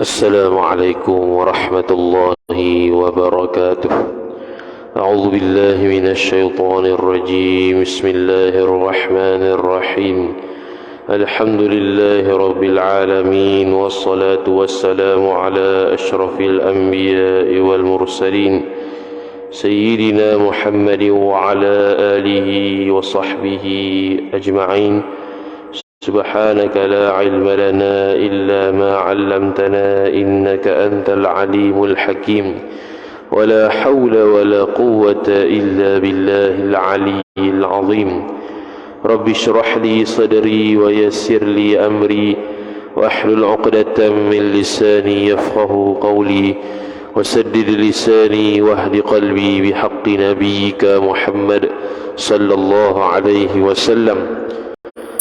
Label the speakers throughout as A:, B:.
A: السلام عليكم ورحمة الله وبركاته. أعوذ بالله من الشيطان الرجيم. بسم الله الرحمن الرحيم. الحمد لله رب العالمين، والصلاة والسلام على أشرف الأنبياء والمرسلين سيدنا محمد وعلى آله وصحبه أجمعين. سبحانك لا علم لنا إلا ما علمتنا إنك أنت العليم الحكيم، ولا حول ولا قوة إلا بالله العلي العظيم. رب اشرح لي صدري ويسر لي أمري واحلل عقدة من لساني يفقه قولي، وسدد لساني واهد قلبي بحق نبيك محمد صلى الله عليه وسلم.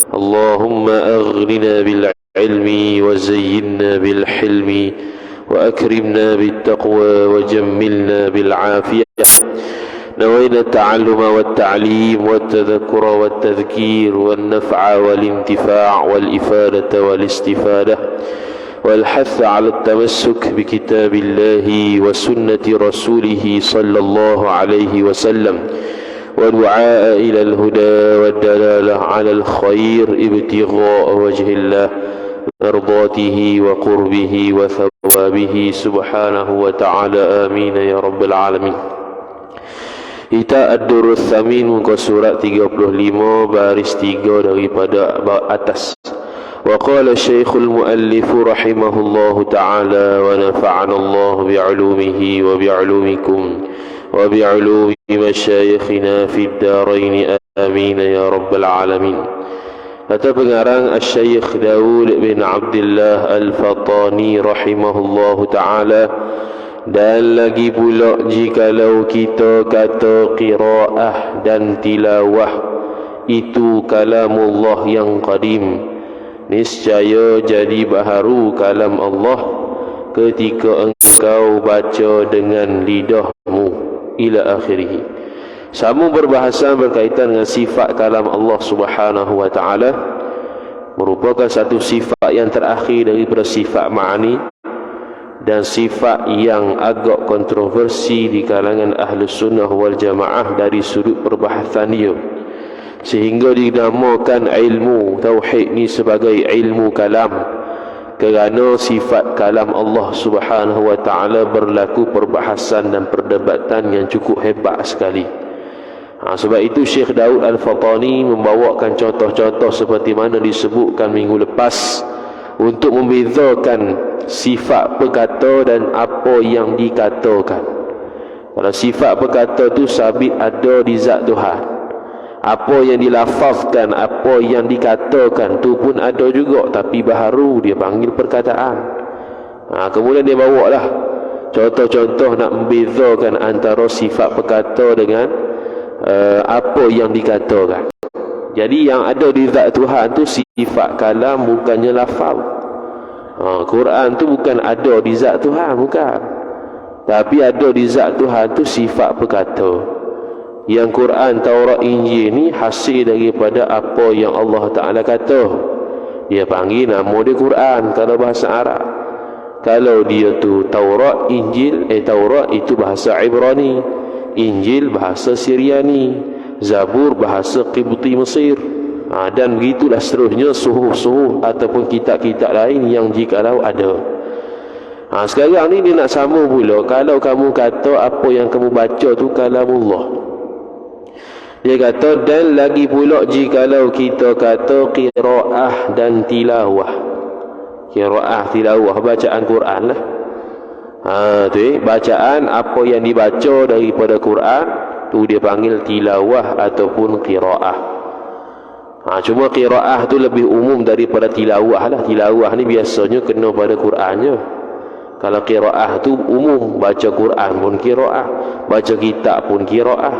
A: اللهم أغننا بالعلم وزينا بالحلم وأكرمنا بالتقوى وجملنا بالعافية. نوينا التعلم والتعليم والتذكر والتذكير والنفع والانتفاع والإفادة والاستفادة والحث على التمسك بكتاب الله وسنة رسوله صلى الله عليه وسلم، ودعاء إلى الهدى والدلالة على الخير ابتغاء وجه الله مرضاته وقربه وثوابه سبحانه وتعالى. آمين يا رب العالمين. Kita Ad-Durrus Tsamin muka surat 35 baris 3 daripada atas. Wa qala Syekhul Muallif rahimahullahu ta'ala wa nafa'ana Allah bi'ulumihi wa bi'ulumikum wa bi'ulumi masyayikhina fid darain amin ya rabbal alamin. Kata pengarang Asy-Syaikh Daud bin Abdullah Al-Fatani rahimahullahu ta'ala, dan lagi pula jikalau kita kata qiraah dan tilawah itu kalamullah yang qadim, niscaya jadi baharu kalam Allah ketika engkau baca dengan lidahmu ila akhirih. Sambung perbahasan berkaitan dengan sifat kalam Allah Subhanahu wa taala, merupakan satu sifat yang terakhir daripada sifat ma'ani dan sifat yang agak kontroversi di kalangan ahli sunnah wal jamaah dari sudut perbahasan dia, sehingga dinamakan ilmu tauhid ni sebagai ilmu kalam, kerana sifat kalam Allah Subhanahu wa taala berlaku perbahasan dan perdebatan yang cukup hebat sekali. Sebab itu Syekh Daud Al-Fatani membawakan contoh-contoh seperti mana disebutkan minggu lepas untuk membezakan sifat perkata dan apa yang dikatakan. Kalau sifat perkata tu sabit ada di zat Tuhan, apa yang dilafazkan, apa yang dikatakan tu pun ada juga, tapi baharu dia panggil perkataan. Kemudian dia bawalah contoh-contoh nak membezakan antara sifat perkata dengan apa yang dikatakan. Jadi yang ada di zat Tuhan tu sifat kalam, bukannya lafaz. Quran tu bukan ada di zat Tuhan, bukan, tapi ada di zat Tuhan tu sifat perkata. Yang Quran, Taurat, Injil ni hasil daripada apa yang Allah Ta'ala kata. Dia panggil nama dia Quran kalau bahasa Arab. Kalau dia tu Taurat, Injil, Taurat itu bahasa Ibrani, Injil bahasa Syriani, Zabur bahasa Qibti Mesir, dan begitulah seterusnya suhuf-suhuf ataupun kitab-kitab lain yang jikalau ada. Sekarang ni dia nak sambung pula, kalau kamu kata apa yang kamu baca tu kalamullah, dia kata, dan lagi pula jikalau kita kata qiraah dan tilawah. Qiraah, tilawah, bacaan Quran lah. Bacaan apa yang dibaca daripada Quran tu dia panggil tilawah ataupun qiraah. Cuma qiraah tu lebih umum daripada tilawah lah. Tilawah ni biasanya kena pada Qurannya. Kalau qiraah tu umum, baca Quran pun qiraah, baca kitab pun qiraah,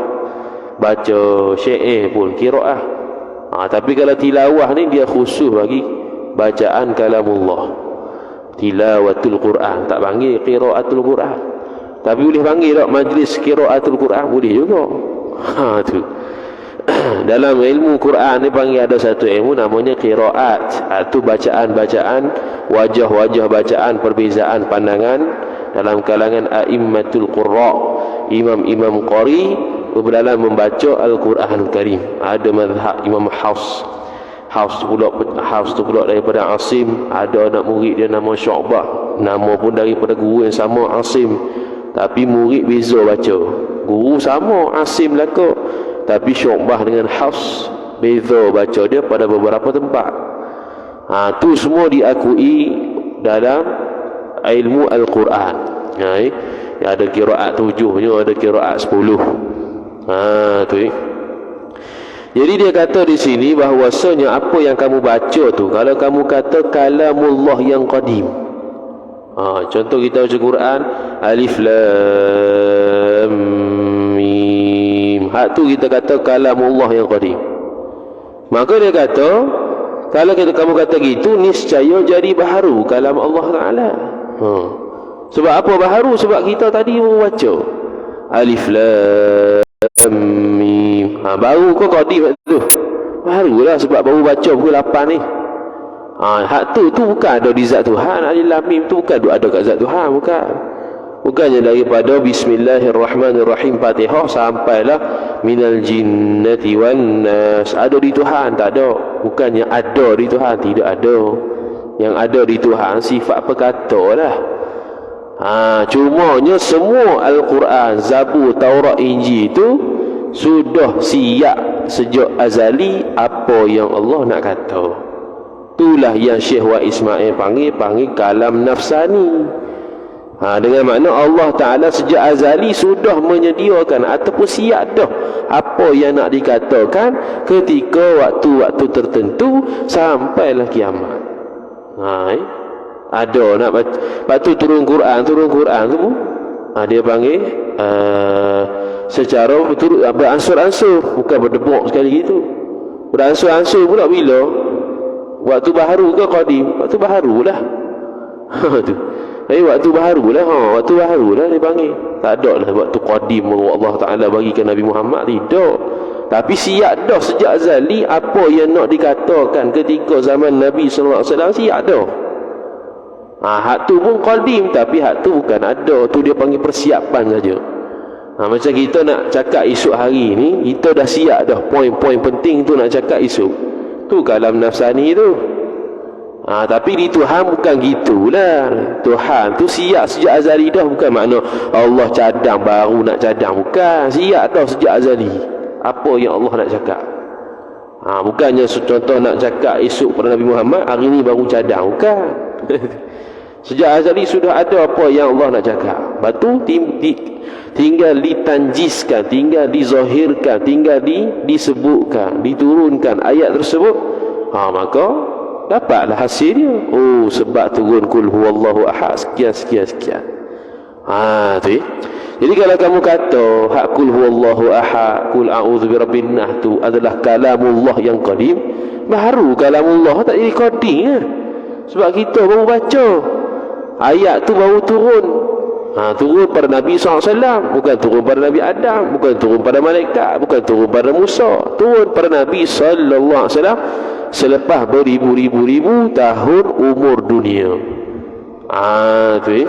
A: baca syair pun qiraah. Tapi kalau tilawah ni dia khusus bagi bacaan kalamullah, tilawatul Quran, tak panggil qiraatul Quran. Tapi boleh panggil tak majlis qiraatul Quran, boleh juga. Tu dalam ilmu Quran ni panggil ada satu ilmu namanya qiraat, itu bacaan-bacaan wajah-wajah bacaan, perbezaan pandangan dalam kalangan a'immatul qurra, imam-imam qari dalam membaca Al-Quran Karim. Ada mazhab Imam Hafs tu pula daripada Asim. Ada anak murid dia nama Syu'bah, nama pun daripada guru yang sama, Asim, tapi murid beza baca. Guru sama, Asim belaka, tapi Syu'bah dengan Hafs beza baca dia pada beberapa tempat. Tu semua diakui dalam ilmu Al-Quran. Ada qiraat 7-nya, ada qiraat 10. Tu. Jadi dia kata di sini bahwasanya apa yang kamu baca tu, kalau kamu kata kalamullah yang qadim. Contoh kita baca Quran, alif lam mim. Hak tu kita kata kalamullah yang qadim. Maka dia kata, kalau kamu kata gitu, niscaya jadi baharu kalam Allah Ta'ala. Sebab apa baharu? Sebab kita tadi baca alif lam mim. Baru kau qadim tu. Barulah sebab baru baca pukul 8 ni. Hak tu bukan ada di zat Tuhan. Alif lam mim tu bukan ada kat zat Tuhan, bukan. Bukannya daripada Bismillahirrahmanirrahim Fatihah sampailah minal jinnati wan nas. Ada di Tuhan, tak ada. Bukannya ada di Tuhan, tidak ada. Yang ada di Tuhan sifat perkata lah. Cumanya semua Al-Quran, Zabur, Taurat, Injil itu sudah siap sejak azali apa yang Allah nak kata. Itulah yang Syekh Wa Ismail panggil kalam nafsani. Dengan makna Allah Ta'ala sejak azali sudah menyediakan ataupun siap dah apa yang nak dikatakan ketika waktu-waktu tertentu sampailah kiamat. Ada nak baca. Lepas tu turun Quran tu dia panggil secara beransur-ansur, bukan berdebok sekali gitu. Beransur-ansur pula bila waktu baharu ke qadim? Waktu baharulah. Tu. Waktu baharulah, waktu baharulah dia panggil. Tak ada lah waktu qadim Allah Ta'ala bagikan Nabi Muhammad, tidak. Tapi siap dah sejak azali apa yang nak dikatakan ketika zaman Nabi SAW, siap dah. Hak tu pun qadim, tapi hak tu bukan ada, tu dia panggil persiapan saja. Macam kita nak cakap esok hari ni, kita dah siap dah poin-poin penting tu nak cakap esok. Tu kalam nafsani tu. Tapi di Tuhan bukan gitulah. Tuhan tu siap sejak azali dah. Bukan makna Allah cadang baru nak cadang, bukan. Siap dah sejak azali apa yang Allah nak cakap. Bukannya contoh nak cakap esok pada Nabi Muhammad, hari ni baru cadang, bukan. Sejak azali sudah ada apa yang Allah nak cakap. Lepas tu tinggal ditanjiskan, tinggal dizahirkan, tinggal disebutkan, diturunkan ayat tersebut. Maka dapatlah hasilnya. Sebab turun kul huwallahu ahad sekian. Tu. Jadi kalau kamu kata hak kul huwallahu ahad, kul a'udzu birabbin nas tu adalah kalamullah yang qadim, baru kalamullah tak jadi qadim. Sebab kita baru baca. Ayat tu baru turun. Turun pada Nabi SAW, bukan turun pada Nabi Adam, bukan turun pada malaikat, bukan turun pada Musa. Turun pada Nabi SAW selepas beribu-ribu tahun umur dunia. Tu.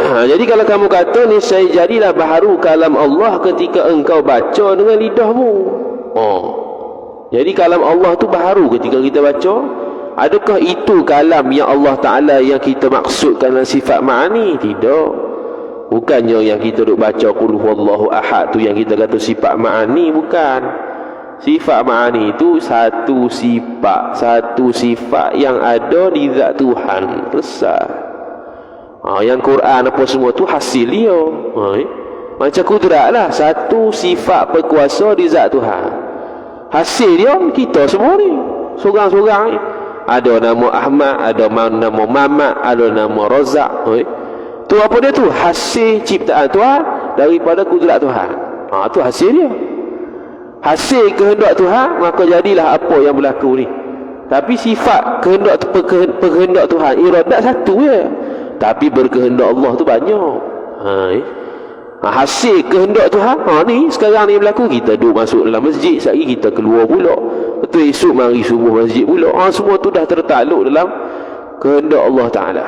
A: Jadi kalau kamu kata ni, saya jadilah baharu kalam Allah ketika engkau baca dengan lidahmu. Jadi kalam Allah tu baharu ketika kita baca. Adakah itu kalam yang Allah Ta'ala yang kita maksudkan dalam sifat ma'ani? Tidak. Bukannya yang kita duk baca qul huwallahu ahad tu yang kita kata sifat ma'ani, bukan. Sifat ma'ani itu satu sifat yang ada di zat Tuhan. Resah. Yang Quran apa semua tu hasil dia. Macam kudrat lah, satu sifat berkuasa di zat Tuhan. Hasil dia kita semua ni, sorang-sorang ni. Ada nama Ahmad, ada nama Mamat, ada nama Razak. Tu apa dia tu? Hasil ciptaan Tuhan daripada kudrat Tuhan. Tu hasil dia. Hasil kehendak Tuhan, maka jadilah apa yang berlaku ni. Tapi sifat kehendak Tuhan, iradat satu je. Tapi berkehendak Allah tu banyak. Hasil kehendak Tuhan ni sekarang ni berlaku. Kita duduk masuk dalam masjid, sekali kita keluar pula. Betul, esok mari subuh masjid pula. Semua tu dah tertakluk dalam kehendak Allah Ta'ala.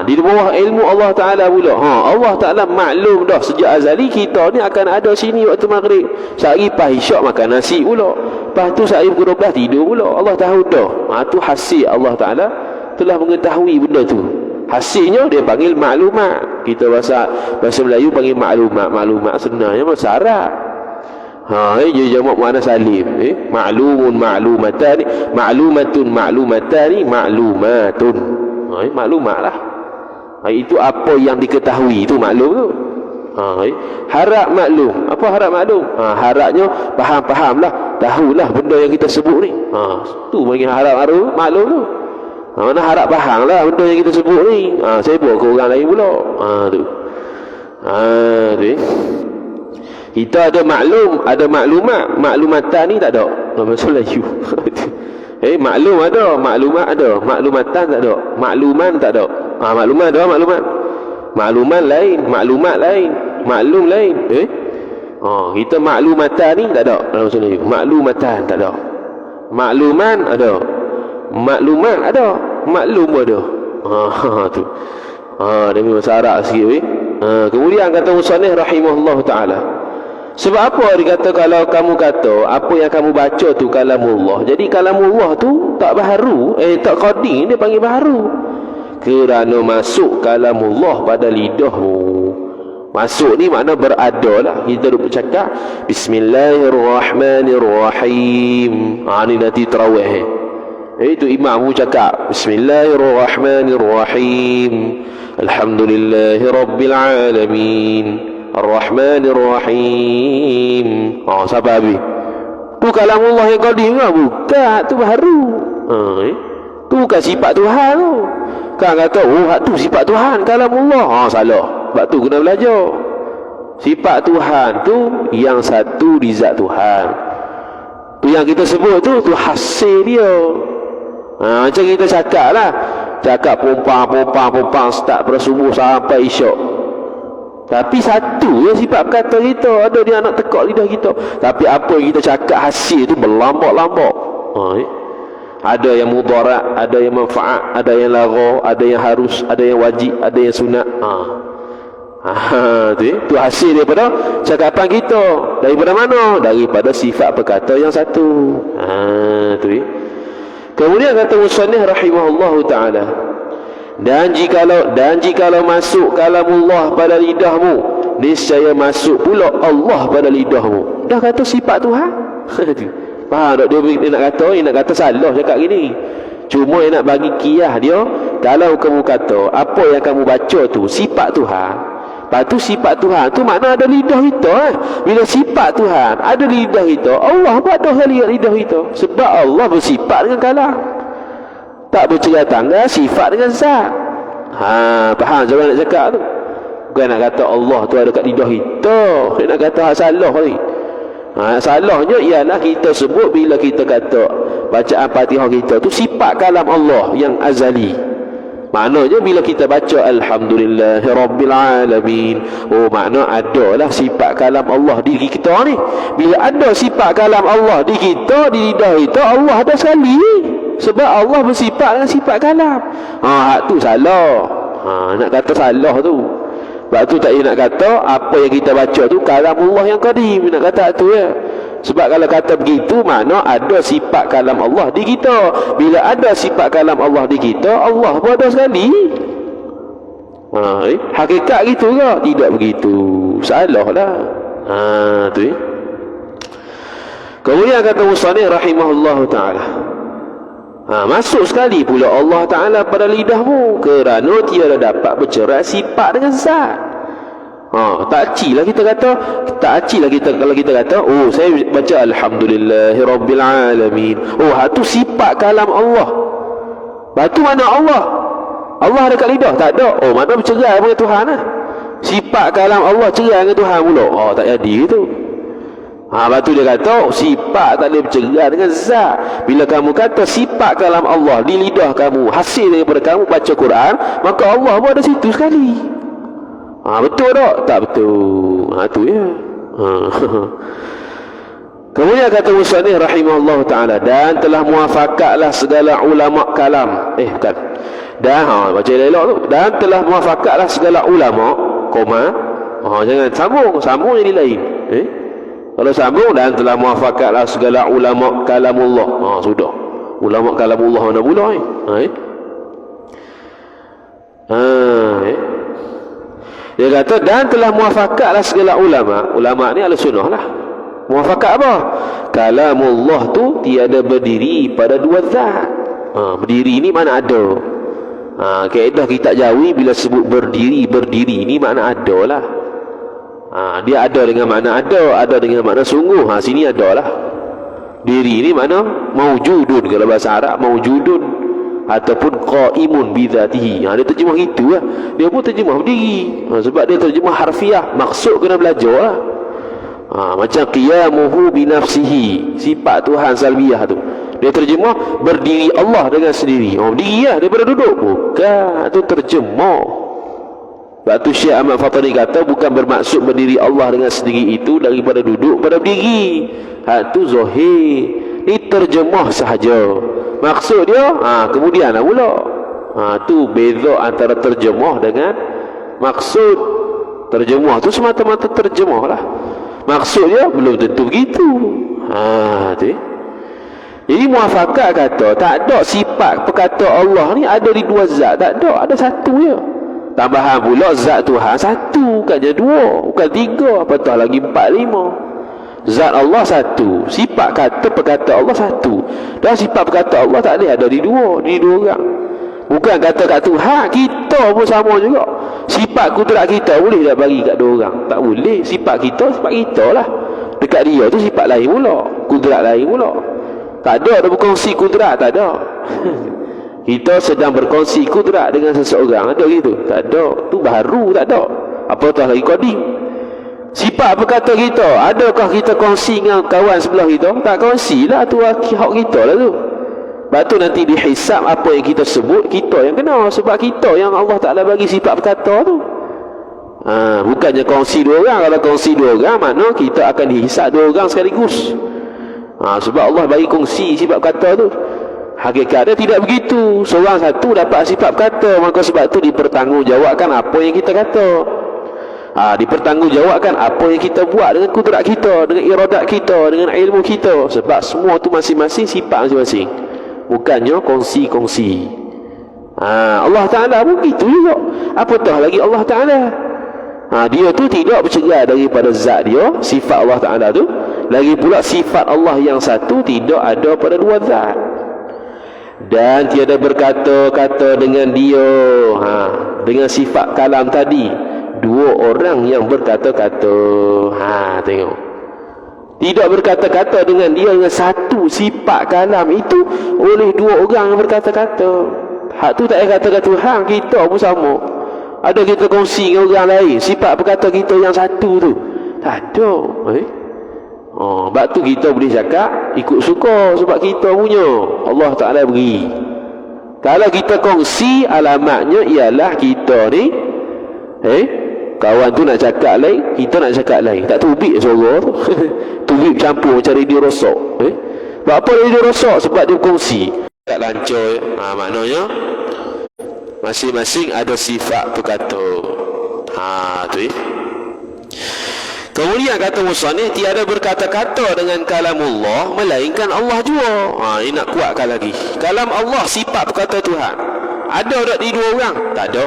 A: Di bawah ilmu Allah Ta'ala pula. Allah Ta'ala maklum dah sejak azali kita ni akan ada sini waktu maghrib. Sehari lepas isyak makan nasi pula. Lepas tu sehari pukul 12 tidur pula. Allah tahu dah. Tu hasil Allah Ta'ala telah mengetahui benda tu. Hasilnya dia panggil maklumat. Kita bahasa Melayu panggil maklumat. Maklumat sebenarnya bahasa Arab. Dia jamak makna salim. Maklumun maklumatani, maklumatun maklumatani, maklumatun. Maklumat lah. Itu apa yang diketahui, itu maklum tu. Harap maklum. Apa harap maklum? Harapnya faham-faham lah, tahulah benda yang kita sebut ni. Tu bagi harap maklum tu. Mana harap faham lah benda yang kita sebut ni. Saya buat ke orang lain pula. Tu. Tu. Kita ada maklum, ada maklumat. Maklumatan ni tak ada. Bahasa Melayu. Maklum ada, maklumat ada, maklumatan tak ada, makluman tak ada. Makluman ada, maklumat. Makluman lain, maklumat lain, maklum lain. Kita maklumatan ni tak ada dalam bahasa Melayu. Maklumatan tak ada. Makluman ada. Maklumat ada, maklum ada. Tu. Demi bahasa Arab sikit. Kemudian kata musannif rahimahullah taala. Sebab apa dia kata kalau kamu kata apa yang kamu baca tu kalamullah. Jadi kalamullah tu tak baharu, tak qadim, dia panggil baharu. Kerana masuk kalamullah pada lidahmu. Masuk ni makna berada lah. Kita duduk bercakap Bismillahirrahmanirrahim. Ni nanti tarawih. Itu imam cakap Bismillahirrahmanirrahim. Alhamdulillahi rabbil alamin. Ar-Rahmanir-Rahim. Sampai habis. Tu kalamullah yang qadim lah. Bukan, tu baru. Tu bukan sifat Tuhan tu. Kan kata, tu sifat Tuhan, kalamullah. Salah. Sebab tu kena belajar. Sifat Tuhan tu yang satu di zat Tuhan. Tu yang kita sebut tu hasil dia. Macam kita cakap lah. Cakap pompang start pada subuh sampai isyak. Tapi satu ya sifat kata kita. Ada dia nak tekak lidah kita. Tapi apa yang kita cakap hasil tu berlambak-lambak. Ada yang mudarat, ada yang manfaat, ada yang lara, ada yang harus, ada yang wajib, ada yang sunat. Tu hasil daripada cakapan kita. Daripada mana? Daripada sifat perkata yang satu. Tu. Kemudian kata musannif rahimahullahu taala. Dan jikalau masuk kalamullah pada lidahmu, niscaya masuk pula Allah pada lidahmu. Dah kata sifat Tuhan. Faham tak? Dia nak kata salah cakap gini. Cuma dia nak bagi kiyah dia. Kalau kamu kata apa yang kamu baca tu sifat Tuhan, lepas tu sifat Tuhan tu makna ada lidah kita. Bila sifat Tuhan ada lidah kita, Allah pun ada lidah kita. Sebab Allah bersifat dengan kalam, tak bercerai tangga sifat dengan zat. Faham jangan nak cakap tu. Bukan nak kata Allah tu ada kat lidah kita. Dia nak kata salah ni. Salahnya ialah kita sebut bila kita kata bacaan Fatihah kita tu sifat kalam Allah yang azali. Maknanya bila kita baca Alhamdulillahi Rabbil Alamin, makna adalah sifat kalam Allah di kita ni. Bila ada sifat kalam Allah di kita, di lidah kita, Allah ada sekali. Sebab Allah bersifat dengan sifat kalam. Hak tu salah. Nak kata salah tu. Sebab tu tak nak kata apa yang kita baca tu kalam Allah yang qadim. Nak kata tu ya. Sebab kalau kata begitu makna ada sifat kalam Allah di kita. Bila ada sifat kalam Allah di kita, Allah pun ada sekali. Hakikat gitu ke? Tidak begitu. Salah lah. Tu ya. Kemudian kata musannif rahimahullahu taala. Masuk sekali pula Allah Ta'ala pada lidahmu, kerana tiada dapat bercerai sifat dengan zat. Tak aci lah kita kata. Tak aci lah kita kalau kita kata saya baca Alhamdulillahi Rabbil Alamin. Itu sifat kalam Allah. Batu mana Allah? Allah ada kat lidah? Tak ada. Mana bercerai dengan Tuhan lah. Sifat kalam Allah cerai dengan Tuhan pula. Tak jadi itu. Lepas tu dia kata sifat tak boleh bercerai dengan zat. Bila kamu kata sifat kalam Allah di lidah kamu, hasil daripada kamu baca Quran, maka Allah pun ada situ sekali. Betul tak? Tak betul. Tu ya. Kemudian kata musannif rahimahullah taala, dan telah muafakatlah segala ulama kalam. Bukan. Dan baca elok tu. Dan telah muafakatlah segala ulama, koma. Jangan sambung jadi lain. Kalau sambung, dan telah muafakatlah segala ulama kalamullah. Sudah. Ulama kalamullah mana pula Dia kata, dan telah muafakatlah segala ulama. Ulama ni ahli sunnah lah. Muafakat apa? Kalamullah tu tiada berdiri pada dua zat. Berdiri ni mana ada. Kaedah kita jawi bila sebut berdiri ni makna ada lah. Dia ada dengan makna ada dengan makna sungguh. Sini ada lah. Diri ni makna maujudun, kalau bahasa Arab maujudun, ataupun qaimun bidzatihi. Dia terjemah gitu lah. Dia pun terjemah berdiri. Sebab dia terjemah harfiah, maksud kena belajar lah. Macam qiyamuhu binafsihi, sifat Tuhan salbiyah tu, dia terjemah berdiri Allah dengan sendiri. Berdiri lah daripada duduk. Bukan, itu terjemah. Sebab tu Syekh Ahmad Fatani kata, bukan bermaksud berdiri Allah dengan sendiri itu daripada duduk pada berdiri. Itu zahir. Ini terjemah sahaja. Maksud dia kemudian lah pula. Tu beza antara terjemah dengan maksud. Terjemah tu semata-mata terjemah lah. Maksud dia belum tentu begitu. Tu. Jadi muafakat kata tak ada sifat perkata Allah ni ada di dua zat. Tak ada, ada satu je. Tambahan pula zat Tuhan satu, bukannya dua, bukan tiga, apatah lagi 4, 5. Zat Allah satu, sifat kata perkata Allah satu. Dan sifat perkata Allah tak ada di dua orang. Bukan kata kat Tuhan, kita pun sama juga. Sifat kudrat kita boleh tak bagi kat dua orang? Tak boleh. Sifat kita lah. Dekat dia tu sifat lain pula, kudrat lain pula. Tak ada berkongsi kudrat, tak ada. Kita sedang berkongsi kudrat dengan seseorang, ada gitu? Tak ada. Tu baru tak ada. Apatah lagi qadim. Sifat apa kata kita, adakah kita kongsi dengan kawan sebelah kita? Tak kongsi lah, tu hak kita lah tu. Lepas tu nanti dihisap apa yang kita sebut, kita yang kena. Sebab kita yang Allah Ta'ala bagi sifat berkata tu. Bukannya kongsi dua orang. Kalau kongsi dua orang, mana kita akan dihisap dua orang sekaligus. Sebab Allah bagi kongsi sifat berkata tu. Hakikatnya tidak begitu. Seorang satu dapat sifat berkata, maka sebab tu dipertanggungjawabkan apa yang kita kata. Dipertanggungjawabkan apa yang kita buat dengan kudrat kita, dengan iradat kita, dengan ilmu kita. Sebab semua tu masing-masing sifat masing-masing, bukannya kongsi-kongsi. Allah Ta'ala pun begitu juga. Apatah lagi Allah Ta'ala, dia tu tidak bercerai daripada zat dia, sifat Allah Ta'ala tu. Lagi pula sifat Allah yang satu tidak ada pada dua zat. Dan tiada berkata-kata dengan dia, dengan sifat kalam tadi, dua orang yang berkata-kata. Tengok, tidak berkata-kata dengan dia dengan satu sifat kalam itu oleh dua orang yang berkata-kata. Hak tu tak payah kata-kata Tuhan, kita pun sama. Ada kita kongsi dengan orang lain sifat berkata kita yang satu tu? Tak ada. Sebab tu kita boleh cakap ikut suka, sebab kita punya, Allah Ta'ala beri. Kalau kita kongsi, alamatnya ialah kita ni kawan tu nak cakap lain, kita nak cakap lain. Tak tubik suara tu. Tubik campur macam radio rosak. Sebab apa radio rosak? Sebab dia kongsi. Tak lancar. Maknanya masing-masing ada sifat berkata. Tu. Kemudian kata musannif, tiada berkata-kata dengan kalamullah melainkan Allah jua. Ini nak kuatkan lagi. Kalam Allah sifat berkata Tuhan. Ada tak di dua orang? Tak ada.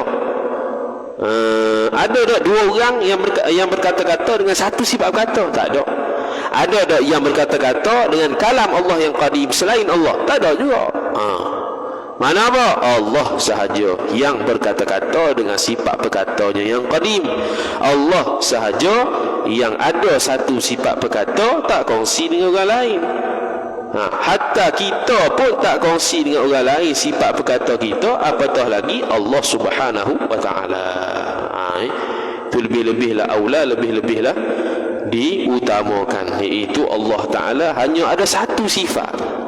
A: Ada tak dua orang yang berkata-kata dengan satu sifat berkata? Tak ada. Ada tak yang berkata-kata dengan kalam Allah yang qadim selain Allah? Tak ada juga. Mana apa? Allah sahaja yang berkata-kata dengan sifat perkatanya yang qadim. Allah sahaja yang ada satu sifat perkata, tak kongsi dengan orang lain. Hatta kita pun tak kongsi dengan orang lain sifat perkata kita, apatah lagi Allah Subhanahu wa ta'ala. Itu lebih-lebihlah aula, lebih-lebihlah diutamakan, iaitu Allah Ta'ala hanya ada satu sifat.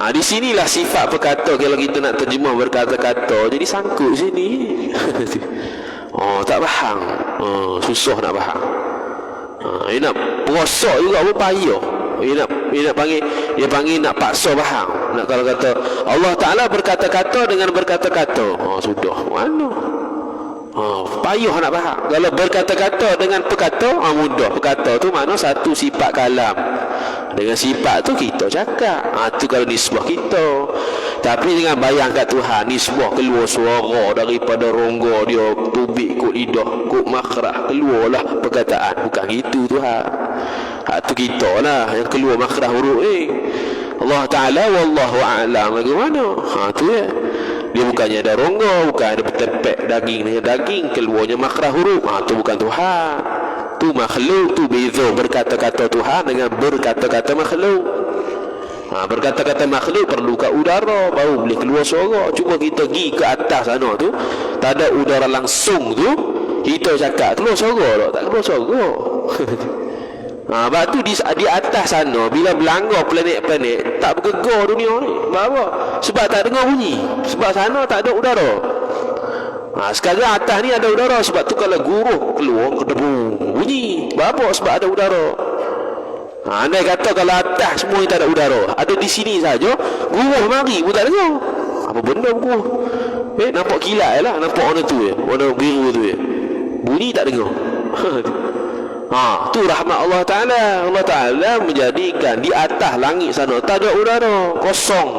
A: Di sinilah sifat perkata. Kalau kita nak terjemah berkata-kata, jadi sangkut sini. Tak faham. Susah nak faham. Dia nak perosok juga pun payah. Dia panggil nak paksa faham. Nak kalau kata Allah Ta'ala berkata-kata dengan berkata-kata, sudah mana? Payah nak faham. Kalau berkata-kata dengan perkata, mudah. Perkata tu mana satu sifat kalam. Dengan sifat tu kita cakap. Tu kalau nisbah kita. Tapi dengan bayang kat Tuhan, nisbah keluar suara daripada rongga dia, tubik kot lidah, kot makhraj, keluarlah perkataan. Bukan gitu Tuhan. Tu kita lah yang keluar makhraj huruf ni. Allah Ta'ala wallahu a'lam bagaimana. Tu ya. Dia bukannya ada rongga, bukan ada bertepek daging dengan daging, keluarnya makhraj huruf. Tu bukan Tuhan. Tu makhluk. Tu beza berkata-kata Tuhan dengan berkata-kata makhluk. Berkata-kata makhluk perlu kat udara baru boleh keluar suara. Cuba kita pergi ke atas sana tu, tak ada udara langsung tu, kita cakap keluar suara tak keluar suara. Sebab tu di atas sana bila berlanggar planet-planet tak bergegar dunia ni. Sebab apa? Sebab tak dengar bunyi. Sebab sana tak ada udara. Sekarang atas ni ada udara. Sebab tu kalau guruh keluar kedebu bunyi. Sebab apa? Sebab ada udara. Andai kata kalau atas semua tak ada udara, ada di sini saja, guruh mari pun tak dengar. Apa benda guruh? Nampak kilat lah, nampak warna tu ya, warna biru tu ya. Bunyi tak dengar. Tu rahmat Allah Ta'ala. Allah Ta'ala menjadikan di atas langit sana tak ada udara, kosong.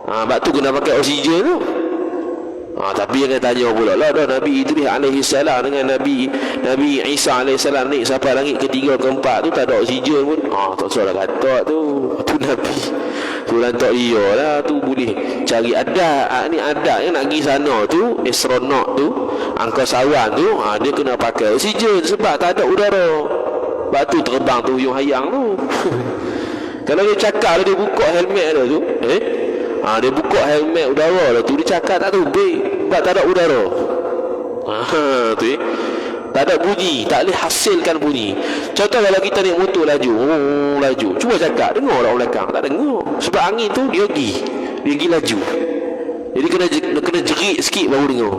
A: Sebab tu kena pakai oksigen tu. Tapi yang tanya pula lah dah Nabi Idris alaihi salam dengan Nabi Isa alaihi salam naik sampai langit ketiga keempat tu tak ada oksigen pun. Tak salah kata tu Nabi. Tu lantak dia lah tu boleh cari adat. Ni adat yang nak pergi sana tu, astronot tu, angkasawan tu, dia kena pakai oksigen sebab tak ada udara. Sebab tu terbang tu Huyung Hayang tu. Kalau dia cakap dia buka helmet dia tu, dia buka helmet udara lah tu, dia cakap tak tu sebab tak ada udara. Tu tak ada bunyi, tak boleh hasilkan bunyi. Contoh kalau kita naik motor laju, cuba cakap, dengar orang belakang, tak dengar. Sebab angin tu dia pergi laju. Jadi kena jerit sikit baru dengar.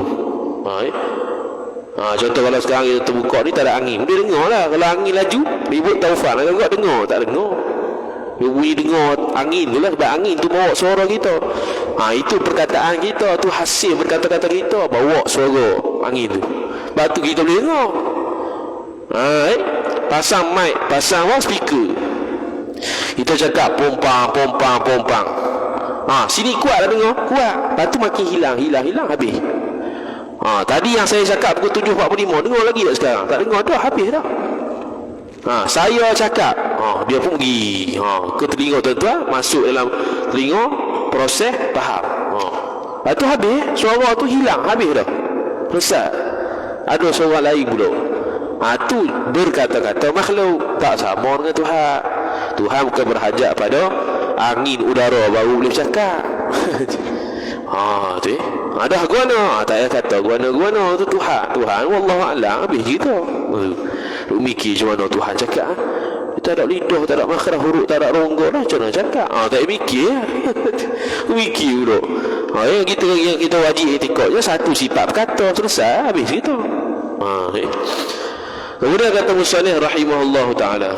A: Contoh kalau sekarang kita terbuka ni tak ada angin, dia dengar lah. Kalau angin laju, ribut taufan, agak dengar, tak dengar. Dia bunyi dengar angin tu lah, sebab angin tu bawa suara kita. Itu perkataan kita, tu hasil berkata-kata kita, bawa suara angin tu. Sebab tu kita boleh dengar. Pasang mic, pasang speaker, kita cakap pompang. Sini kuat lah dengar, kuat. Lepas tu makin hilang habis. Tadi yang saya cakap pukul 7.45, dengar lagi tak sekarang? Tak dengar dah, habis dah. Saya cakap, dia pun pergi ke telinga tuan-tuan, masuk dalam telinga, proses, faham. Lepas tu habis, suara tu hilang, habis dah, selesai. Ada suara lain pula. Tu berkata-kata makhluk, tak sama dengan Tuhan. Tuhan bukan berhajat pada angin udara baru boleh bercakap. Tu dah guna, tak payah kata guna tu Tuhan wallahu a'lam, habis kita. Lu mikir macam mana Tuhan cakap. Tak ada lidah, tak ada makhraj huruf, tak ada rongga dah, macam mana cakap? Tak payah mikir. Mikir dulu. Yang kita wajib etikotnya satu sifat berkata, selesai, habis kita. Kemudian kata musannif rahimahullah ta'ala,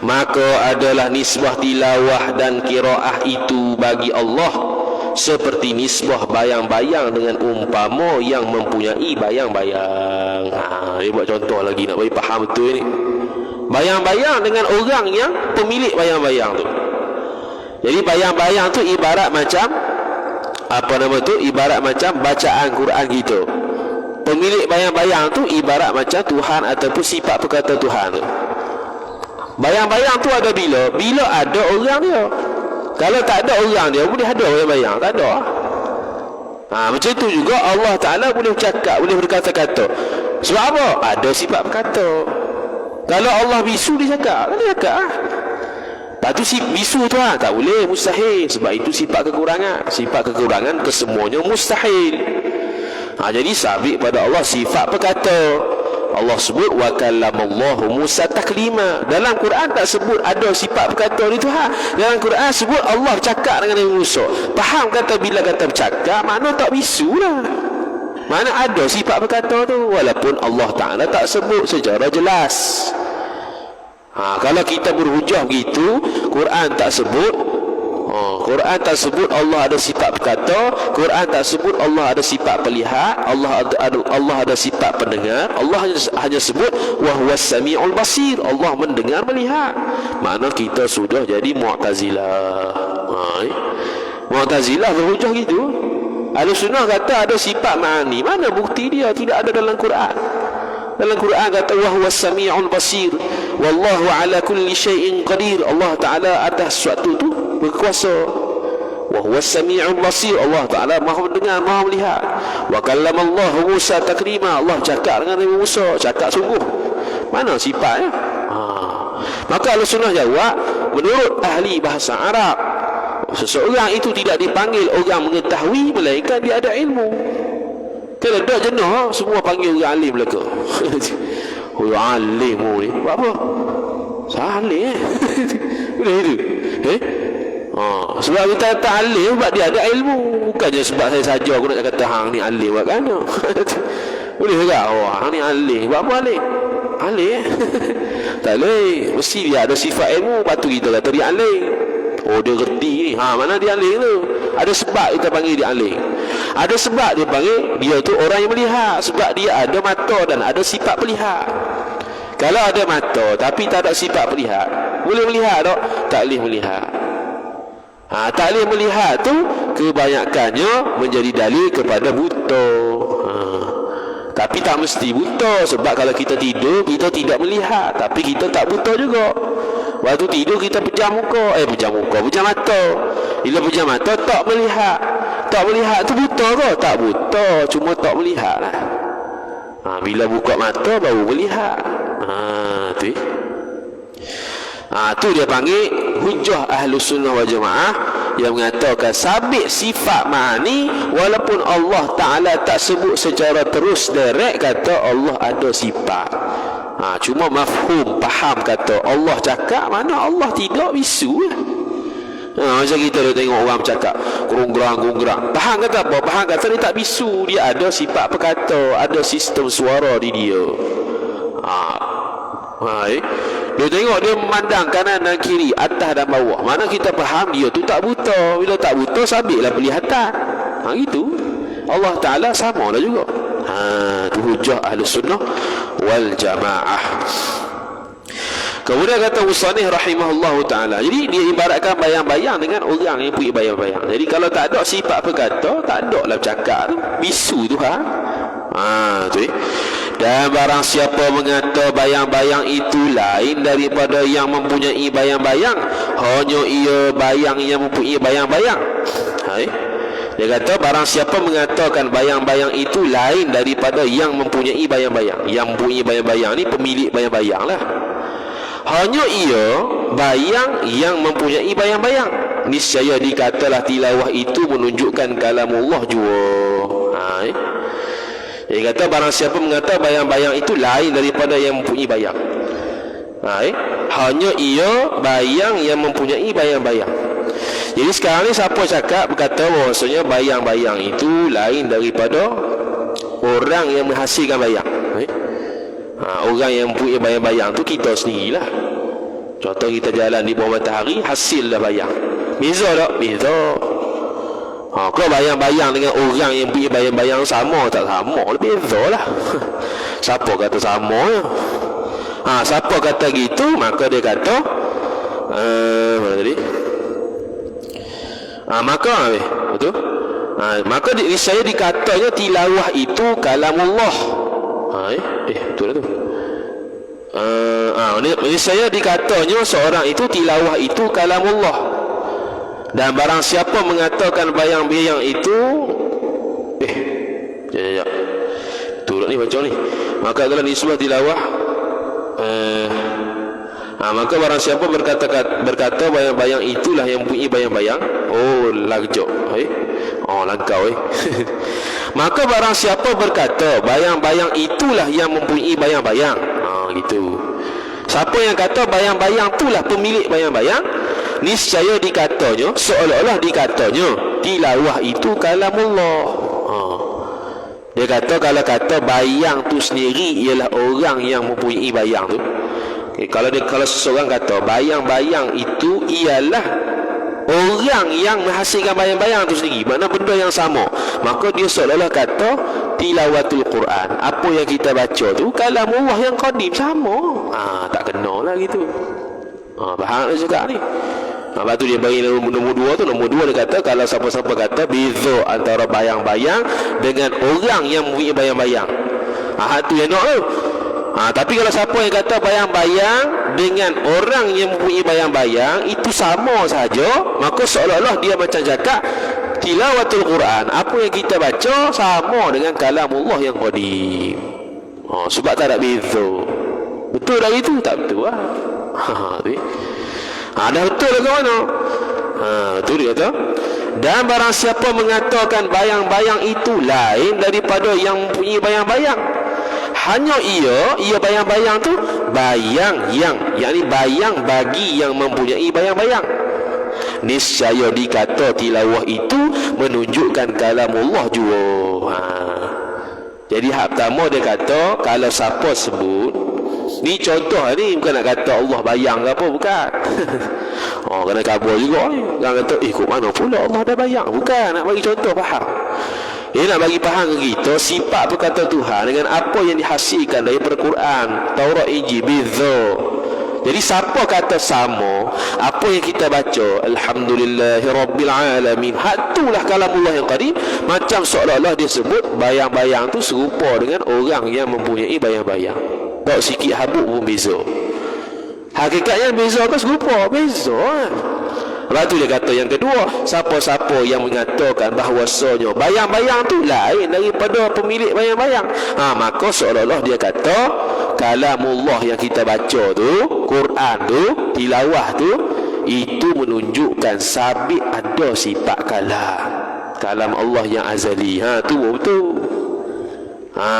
A: maka adalah nisbah tilawah dan qiraah itu bagi Allah seperti nisbah bayang-bayang dengan umpama yang mempunyai bayang-bayang. Dia buat contoh lagi nak bagi faham betul ni. Bayang-bayang dengan orang yang pemilik bayang-bayang tu. Jadi bayang-bayang tu ibarat macam ibarat macam bacaan Quran kita. Pemilik bayang-bayang tu ibarat macam Tuhan ataupun sifat perkata Tuhan tu. Bayang-bayang tu ada bila ada orang dia. Kalau tak ada orang dia, boleh ada bayang-bayang? Tak ada. Macam tu juga Allah Ta'ala boleh bercakap, boleh berkata-kata. Sebab apa? Ada sifat berkata. Kalau Allah bisu, dia cakap. Dia cakap. Lepas tu bisu tu tak boleh, mustahil. Sebab itu sifat kekurangan. Sifat kekurangan kesemuanya mustahil. Jadi sabit pada Allah sifat berkata. Allah sebut wa kallamallahu Musa taklima. Dalam Quran tak sebut ada sifat berkata ni Tuhan. Dalam Quran sebut Allah cakap dengan Nabi Musa. Faham kata bila kata bercakap, makna tak bisu lah. Mana ada sifat berkata tu, walaupun Allah Ta'ala tak sebut secara jelas. Kalau kita berhujah begitu, Quran tak sebut, Quran tak sebut Allah ada sifat berkata, Quran tak sebut Allah ada sifat melihat, Allah ada sifat pendengar, Allah hanya sebut wa huwas samiul basir, Allah mendengar melihat. Mana kita sudah jadi Mu'tazilah. Mu'tazilah berhujah gitu. Ahlussunnah kata ada sifat ma'ani. Mana bukti dia? Tidak ada dalam Quran. Dalam Quran kata wa huwas samiul basir, wallahu ala kulli syai'in qadir. Allah Ta'ala atas sesuatu tu berkuasa. Wa huwas samiul basir, Allah Ta'ala Maha mendengar, Maha melihat. Wa kallamallahu Musa takrima, Allah cakap dengan Nabi Musa, cakap sungguh. Mana sifatnya? Maka Ahlussunnah jawab, menurut ahli bahasa Arab, seseorang itu tidak dipanggil orang mengetahui, melainkan dia ada ilmu. Kalau dah jenuh, semua panggil orang alim belaka. Orang alim ni buat apa? Salih boleh itu? Sebab kita tak alim, sebab dia ada ilmu. Bukannya sebab saya saja aku nak kata hang ni alim buat kan? Boleh tak? Hang ni alim, buat apa alim? Alim tak boleh, mesti dia ada sifat ilmu. Lepas tu kita kata dia alim. Dia reti ni. Mana dia alim tu? Ada sebab kita panggil dia alim. Ada sebab dia panggil dia tu orang yang melihat. Sebab dia ada mata dan ada sifat melihat. Kalau ada mata tapi tak ada sifat melihat, boleh melihat tak? Tak boleh melihat. Tak boleh melihat tu kebanyakannya menjadi dalil kepada buta. Tapi tak mesti buta. Sebab kalau kita tidur, kita tidak melihat, tapi kita tak buta juga. Waktu tidur kita pejam muka, pejam mata. Bila pejam mata tak melihat. Tak melihat tu buta ke? Tak buta, cuma tak melihat lah. Bila buka mata baru melihat. Tu. Tu dia panggil hujah Ahlussunnah wal Jamaah, yang mengatakan sabit sifat ma'ani, walaupun Allah Ta'ala tak sebut secara terus direct kata Allah ada sifat. Cuma mafhum, faham kata Allah cakap, mana Allah tidak, bisu lah. Macam kita dah tengok orang bercakap gerang-gerang. Faham kata apa? Faham kata dia tak bisu, dia ada sifat perkata, ada sistem suara di dia. Dia tengok, dia memandang kanan dan kiri, atas dan bawah. Mana kita faham dia tu tak buta. Bila tak buta, sabitlah penglihatan. Gitu. Allah Ta'ala sama lah juga. Itu hujah Ahlussunnah wal Jamaah. Kemudian kata Musannih rahimahullahu ta'ala, jadi dia ibaratkan bayang-bayang dengan orang yang punya bayang-bayang. Jadi kalau tak ada sifat perkata, tak ada lah bercakap tu, bisu tu tu. Dan barang siapa mengata bayang-bayang itu lain daripada yang mempunyai bayang-bayang, hanya ia bayang yang mempunyai bayang-bayang. Dia kata barang siapa mengatakan bayang-bayang itu lain daripada yang mempunyai bayang-bayang. Yang mempunyai bayang-bayang ni pemilik bayang-bayang lah. Hanya ia bayang yang mempunyai bayang-bayang, niscaya dikatalah tilawah itu menunjukkan kalamullah jua. Dia kata barang siapa mengata bayang-bayang itu lain daripada yang mempunyai bayang, hanya ia bayang yang mempunyai bayang-bayang. Jadi sekarang ni siapa cakap berkata bahawasanya bayang-bayang itu lain daripada orang yang menghasilkan bayang? Orang yang mempunyai bayang-bayang tu kita sendirilah. Contoh kita jalan di bawah matahari, hasil dah bayang. Beza tak? Beza. Kalau bayang-bayang dengan orang yang punya bayang-bayang sama tak sama, beza lah. Siapa kata sama ya? Siapa kata gitu, maka dia kata mana tadi? Maka betul? Maka saya dikatanya tilawah itu kalamullah. Betul lah tu. Ini saya dikatanya seorang itu tilawah itu kalamullah. Dan barang siapa mengatakan bayang-bayang itu turut ni baca ni. Maka dalam nisbah tilawah maka barang siapa berkata bayang-bayang itulah yang mempunyai bayang-bayang, lagjok langkau maka barang siapa berkata bayang-bayang itulah yang mempunyai bayang-bayang, gitu. Siapa yang kata bayang-bayang itulah pemilik bayang-bayang, niscaya dikatanya, seolah-olah dikatanya tilawah itu kalamullah. Dia kata kalau kata bayang tu sendiri ialah orang yang mempunyai bayang tu. Kalau seseorang kata bayang-bayang itu ialah orang yang menghasilkan bayang-bayang tu sendiri, makna benda yang sama, maka dia seolah-olah kata tilawatul Quran, apa yang kita baca tu kalamullah yang qadim, sama. Tak kena lah gitu. Faham tak cakap ni? Lepas tu dia bagi nombor dua tu. Nombor dua dia kata kalau siapa-siapa kata beza antara bayang-bayang dengan orang yang mempunyai bayang-bayang, tu yang nak tu. Tapi kalau siapa yang kata bayang-bayang dengan orang yang mempunyai bayang-bayang itu sama saja, maka seolah-olah dia macam cakap tilawatul Quran, apa yang kita baca sama dengan kalamullah yang qadim. Sebab tak ada beza. Betul dah itu? Tak betul lah. Dah betul lah ke mana? Betul dia kata. Dan barang siapa mengatakan bayang-bayang itu lain daripada yang mempunyai bayang-bayang, hanya ia bayang-bayang tu bayang yang, yakni bayang bagi yang mempunyai bayang-bayang, niscaya dikata tilawah itu menunjukkan kalamullah juga. Jadi hak pertama dia kata kalau siapa sebut ni, contoh ni bukan nak kata Allah bayang ke apa, bukan. Kena kabur juga ni. Orang kata kok mana pula Allah ada bayang, bukan. Nak bagi contoh faham. Nak bagi faham ke kita sifat perkataan Tuhan dengan apa yang dihasilkan daripada Quran, Taurat, Injil, beza. Jadi siapa kata sama apa yang kita baca alhamdulillahirabbil alamin, hatulah kalamullah yang qadim, macam seolah-olah dia sebut bayang-bayang tu serupa dengan orang yang mempunyai bayang-bayang. Tak sikit habuk pun beza. Hakikatnya beza ke serupa? Beza. Lepas tu dia kata yang kedua, siapa-siapa yang mengatakan bahawasanya bayang-bayang tu lain daripada pemilik bayang-bayang, maka seolah-olah dia kata kalamullah yang kita baca tu, Quran tu, tilawah tu, itu menunjukkan sabit ada sifat kalam Allah yang azali. Tu betul.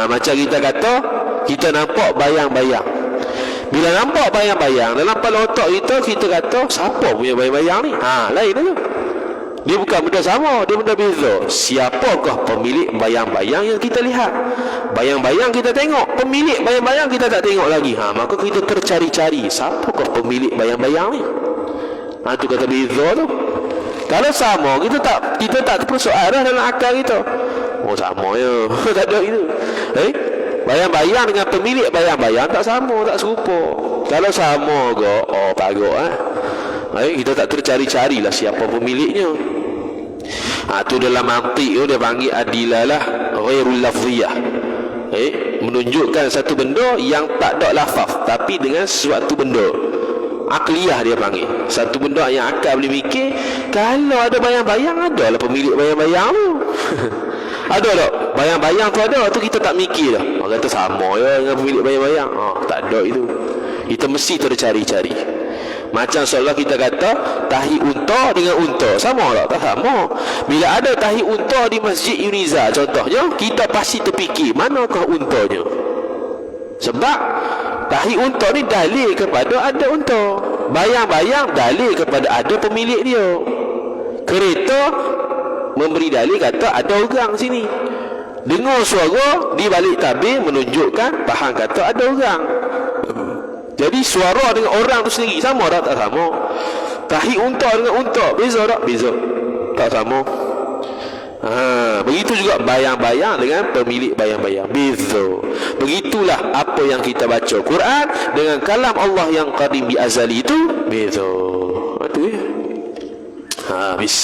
A: Macam kita kata kita nampak bayang-bayang. Bila nampak bayang-bayang dalam kepala otak kita kata siapa punya bayang-bayang ni? Lain aja. Dia bukan benda sama, dia benda beza. Siapakah pemilik bayang-bayang yang kita lihat? Bayang-bayang kita tengok, pemilik bayang-bayang kita tak tengok lagi. Maka kita tercari-cari siapakah pemilik bayang-bayang ni? Tu kata beza tu. Kalau sama, kita tak persoalan dalam akal kita. Sama ya. Tak ada itu. Bayang-bayang dengan pemilik bayang-bayang tak sama, tak serupa. Kalau sama ke, bagus kita tak tercari-carilah siapa pemiliknya. Tu dalam mantik tu dia panggil adilalah ghairul lafziyah. Menunjukkan satu benda yang tak ada lafaz tapi dengan suatu benda. Akliyah dia panggil. Satu benda yang akal boleh mikir, kalau ada bayang-bayang, adalah pemilik bayang-bayang tu. Ada tak? Bayang-bayang tu ada, tu kita tak mikir dah. Orang kata sama ya dengan pemilik bayang-bayang. Tak ada itu. Kita mesti tercari-cari. Macam seolah kita kata tahi unta dengan unta, sama tak? Tak sama. Bila ada tahi unta di Masjid Uniza contohnya, kita pasti terfikir manakah untanya. Sebab tahi unta ni dalil kepada ada unta. Bayang-bayang dalil kepada ada pemilik dia. Kereta memberi dalil kata ada orang sini. Dengar suara di balik tabir menunjukkan faham kata ada orang. Jadi suara dengan orang tu sendiri sama tak? Tak sama. Tahi unta dengan unta beza tak? Beza. Tak sama. Begitu juga bayang-bayang dengan pemilik bayang-bayang, beza. Begitulah apa yang kita baca Quran dengan kalam Allah yang qadim bi azali itu beza. Itu ya. Habis.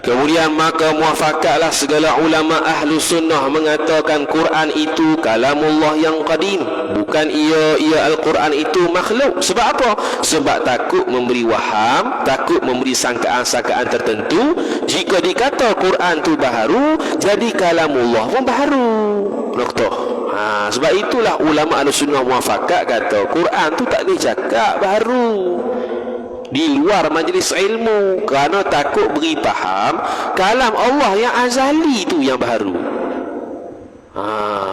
A: Kemudian maka muafakatlah segala ulama ahlu sunnah mengatakan Quran itu kalamullah yang qadim, bukan ia Al-Quran itu makhluk. Sebab apa? Sebab takut memberi waham, takut memberi sangkaan-sangkaan tertentu. Jika dikata Quran itu baharu, jadi kalamullah pun baharu. Noktah. Sebab itulah ulama ahlu sunnah muafakat kata Quran itu tak boleh cakap baharu di luar majlis ilmu, kerana takut beri faham kalam Allah yang azali itu yang baru.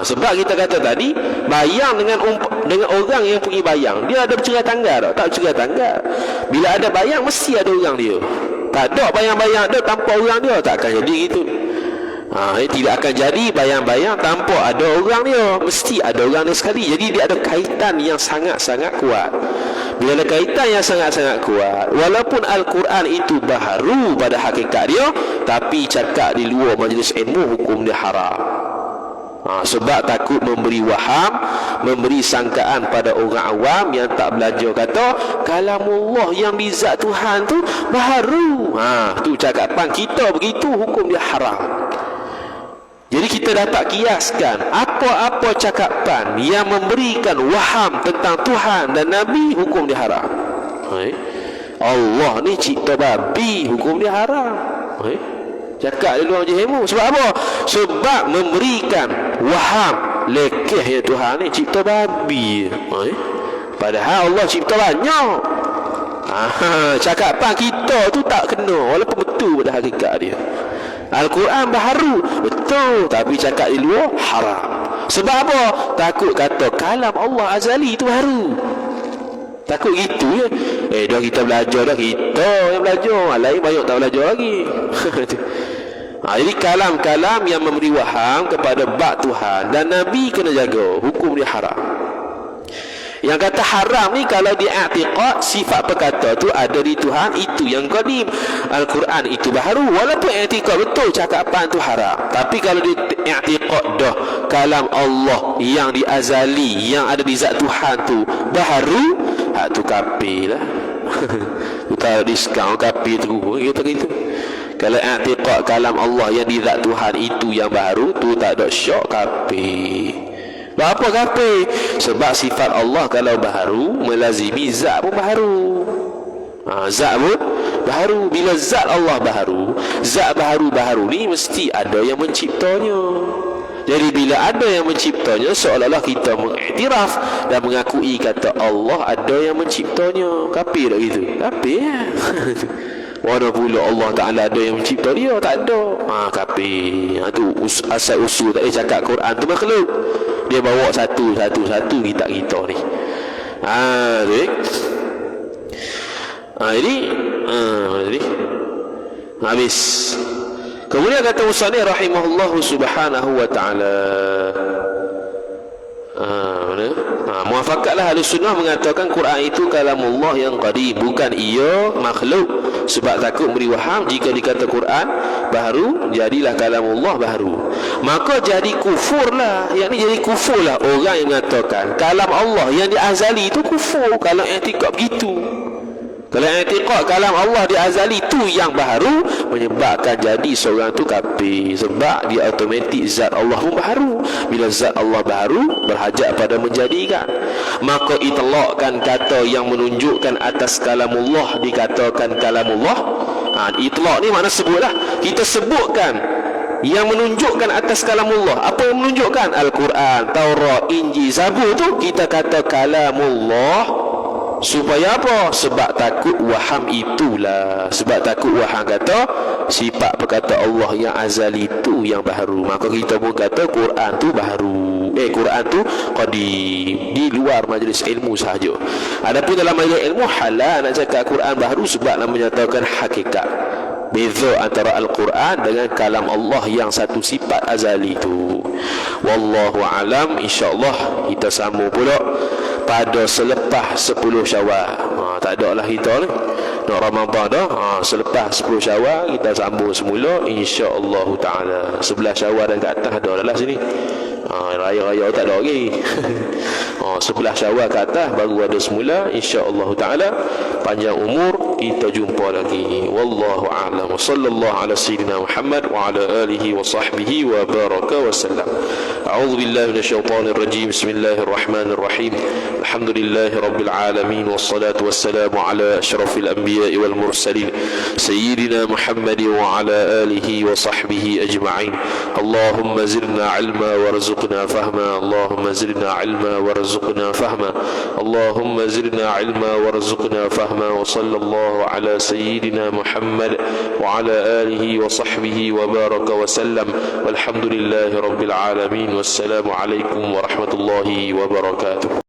A: Sebab kita kata tadi bayang dengan orang yang punya bayang, dia ada bercerai tangga tak? Tak bercerai tangga. Bila ada bayang mesti ada orang dia. Tak ada bayang-bayang ada tanpa orang dia, takkan jadi gitu. Tidak akan jadi bayang-bayang tanpa ada orang dia. Mesti ada orang dia sekali. Jadi dia ada kaitan yang sangat-sangat kuat. Bila ada kaitan yang sangat-sangat kuat, walaupun Al-Quran itu baharu pada hakikat dia, tapi cakap di luar majlis ilmu, hukum dia haram. Sebab takut memberi waham, memberi sangkaan pada orang awam yang tak belajar, kata kalamullah yang di zat Tuhan tu baharu. Tu cakapan kita begitu, hukum dia haram. Jadi kita dapat kiaskan apa-apa cakapan yang memberikan waham tentang Tuhan dan Nabi, hukum dia haram. Allah ni cipta babi, hukum dia haram. Cakap di luar jahemu. Sebab apa? Sebab memberikan waham lekeh ya Tuhan ni cipta babi. Padahal Allah cipta banyak. Cakapan kita tu tak kena, walaupun betul pada hakikat dia. Al-Quran baharu, betul, tapi cakap di luar haram. Sebab apa? Takut kata kalam Allah azali tu baru. Takut gitu ya. Dah kita belajar dah, kita yang belajar, lain banyak tak belajar lagi. Jadi kalam-kalam yang memberi waham kepada bab Tuhan dan Nabi kena jaga, hukum dia haram. Yang kata haram ni kalau dia i'tiqad sifat perkata tu ada di Tuhan, itu yang qadim. Al-Quran itu baharu, walaupun i'tiqad betul cakapan tu haram. Tapi kalau dia i'tiqad dah kalam Allah yang di azali, yang ada di zat Tuhan tu baharu, tu kafir lah. Tu tak diskaun, kafir terus gitu. Kalau i'tiqad kalam Allah yang di zat Tuhan itu yang baharu, tu tak ada syak, kafir. Apa kafir? Sebab sifat Allah kalau baharu, melazimi zat pun baharu. Zat pun baharu. Bila zat Allah baharu, zat baharu-baharu ni mesti ada yang menciptanya. Jadi bila ada yang menciptanya, seolah-olah kita mengiktiraf dan mengakui kata Allah ada yang menciptanya. Kafir tak gitu? Kafir ya. Mana pula Allah Ta'ala ada yang mencipta dia? Tak ada. Kafir. Tu asal usul tak boleh cakap Quran tu makhluk. Dia bawa satu-satu kita ni. Jadi habis. Kemudian kata musannif rahimahullahu subhanahu wa ta'ala, muafakatlah ahli sunnah mengatakan Quran itu kalamullah yang qadim, bukan ia makhluk. Sebab takut beri waham, jika dikata Quran baharu, jadilah kalamullah baharu, maka jadi kufur lah. Yang ni jadi kufur lah orang yang mengatakan kalam Allah yang di azali itu kufur. Kalau i'tiqad begitu, kalau i'tiqad kalam Allah di azali tu yang baharu, menyebabkan jadi seorang tu kafir. Sebab dia automatik zat Allah pun baharu. Bila zat Allah baharu, berhajat pada menjadikan, maka itlaqkan kata yang menunjukkan atas kalamullah dikatakan kalamullah. Itlaq ni makna sebutlah. Kita sebutkan yang menunjukkan atas kalamullah. Apa yang menunjukkan? Al-Quran, Taurat, Injil, Zabur tu kita kata kalamullah. Supaya apa? Sebab takut waham itulah. Sebab takut waham kata sifat perkata Allah yang azali itu yang baharu, maka kita pun kata Quran tu baharu. Quran tu qadim, di luar majlis ilmu sahaja. Adapun dalam majlis ilmu halal nak cakap Quran baharu sebab nak menyatakan hakikat. Beza antara Al-Quran dengan kalam Allah yang satu sifat azali itu. Wallahu alam. InsyaAllah kita sambung pula pada selepas 10 Syawal. Tak ada lah kita ni nak Ramadan dah. Selepas 10 Syawal kita sambung semula insya-Allah taala. 11 Syawal dan ke atas ada lah sini. Raya-raya tak ada lagi. 11 Syawal ke atas baru ada semula insya-Allah taala. Panjang umur kita jumpa lagi. Wallahu a'lam. Sallallahu ala sayyidina Muhammad wa ala alihi wa sahbihi wa baraka wa sallam. A'udzu billahi minasyaitonir rajim. Bismillahirrahmanirrahim. Alhamdulillahi rabbil alamin wassalatu wassalamu ala asyrafil anbiya'i wal mursalin sayyidina Muhammad wa ala alihi wa sahbihi ajma'in. Allahumma zidna 'ilma warzuqna fahma. Allahumma zidna 'ilma warzuqna fahma. Allahumma zidna 'ilma warzuqna fahma. Wa sallallahu ala sayyidina Muhammad wa ala alihi wa sahbihi wa baraka wa sallam. Walhamdulillahi rabbil alamin. Wassalamu alaikum warahmatullahi wabarakatuh.